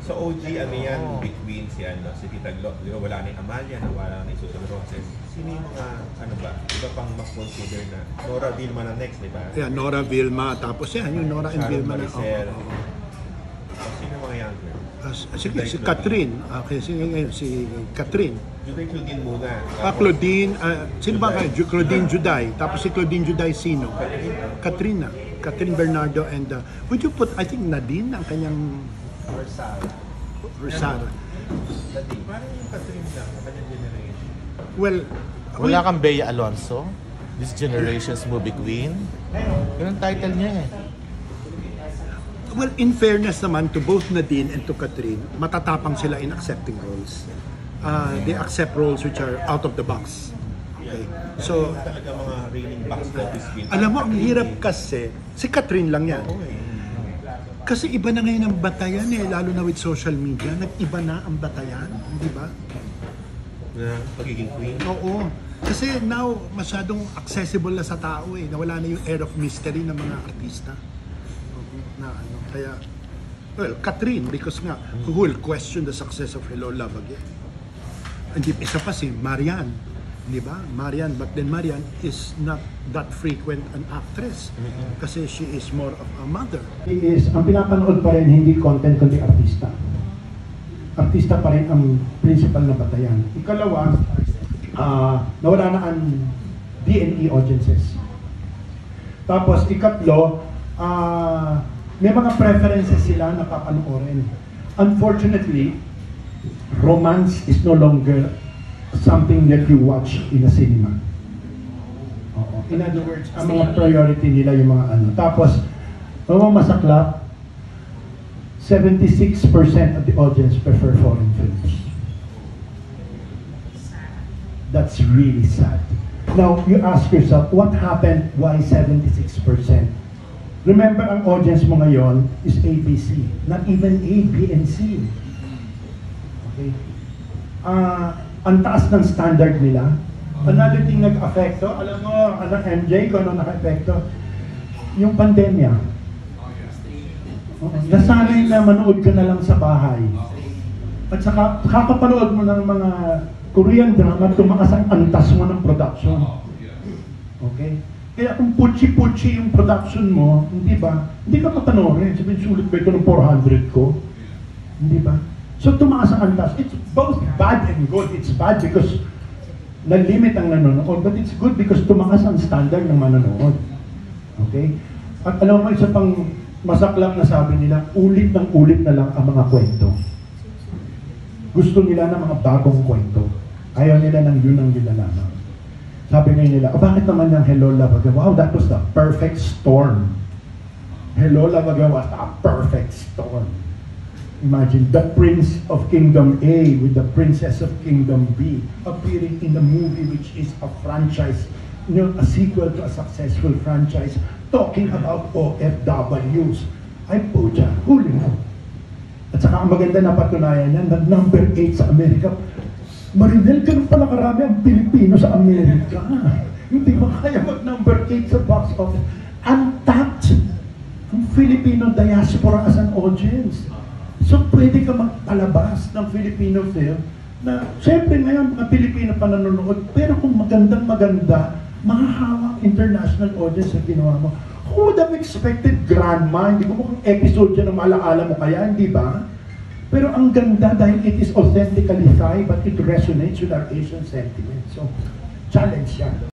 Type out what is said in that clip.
So OG, ano yan, between si Tita Glo, di ba wala ni Amalia, wala ni Susan Roses. Sino yung mga, ano ba, iba pang mag-consider na Nora Vilma na next, di ba? Yeah, Nora Vilma, tapos yan, yung Nora and Vilma na. Maricel. Sino mga younger? Sige, si Catherine. Okay, si Catherine. Juday Claudine muna. Claudine, sino ba kayo? Claudine Juday. Tapos si Claudine Juday sino? Katrina. Catherine Bernardo and would you put, I think Nadine ang kanyang Rosara. Nadine. Parang yung Catherine lang, kanyang generation. Well, wala kang Bea Alonso? This Generation's Movie Queen? Ganun title niya eh. Well, in fairness naman to both Nadine and to Catherine, matatapang sila in accepting roles. They accept roles which are out of the box. Okay. So, talaga mga raining box office film. alam mo, ang hirap kasi, si Catherine lang yan. Kasi iba na ngayon ang batayan eh, lalo na with social media, nag-iba na ang batayan, di ba? Na pagiging queen? Oo. Kasi now, masyadong accessible na sa tao eh, nawala na yung air of mystery ng mga artista. Kaya, well, Catherine, because nga, who will question the success of Hello, Love Again? Hindi, isa pa si Marian, di ba? Marian, but then Marian is not that frequent an actress kasi she is more of a mother. Ang pinapanood pa rin, hindi content, kundi artista. Artista pa rin ang principal na batayan. Ikalawa, nawala na ang D&E audiences. Tapos, ikatlo, may mga preferences sila na papanoorin. Unfortunately, romance is no longer something that you watch in a cinema. In other words, ang mga priority nila yung mga ano. Tapos, mga masaklap, 76% of the audience prefer foreign films. That's really sad. Now, you ask yourself, what happened? Why 76%? Remember, ang audience mo ngayon is ABC, not even A, B, and C. Okay? Ang taas ng standard nila. Another thing nag-affecto, alam mo, MJ, kung ano naka-affecto? Yung pandemya. Nasanay na manood ka na lang sa bahay. At saka, kakapanood mo ng mga Korean drama, tumakas ang antas mo ng production. Okay? Kaya kung puchi-puchi yung production mo, hindi ba? Hindi ka mapanoorin. Sabihin, sulit ba ito ng 400 ko? Hindi ba? So tumaas ang antas. It's both bad and good. It's bad because na-limit ang nanonood, but it's good because tumaas ang standard ng manonood. Okay? At alam mo, isa pang masaklap na sabi nila, ulit ng ulit na lang ang mga kwento. Gusto nila ng mga bagong kwento. Ayaw nila ng yun ang ginalaman. Sabi ngayon nila, bakit naman yung Hello, Love Again? Wow, that was the perfect storm. Hello, Love Again was the perfect storm. Imagine, the Prince of Kingdom A with the Princess of Kingdom B appearing in a movie which is a franchise, you know, a sequel to a successful franchise, talking about OFWs. Ay po dyan, huli mo. At saka ang maganda na patunayan yan, na number 8 sa Amerika. Marinel, ganun pala karami ang Pilipino sa Amerika. Hindi ba kaya mag-number 8 sa box office? Untapped ang Filipino diaspora as an audience. So pwede ka magpalabas ng Filipino film na syempre ngayon mga Pilipino pa nanonood, pero kung magandang-maganda, mahahawak international audience ang ginawa mo. Who would have expected Grandma? Hindi ko mukhang episode yan na maalaala mo kaya, hindi ba? Pero ang ganda dahil it is authentically Thai but it resonates with our Asian sentiment. So, challenge yan.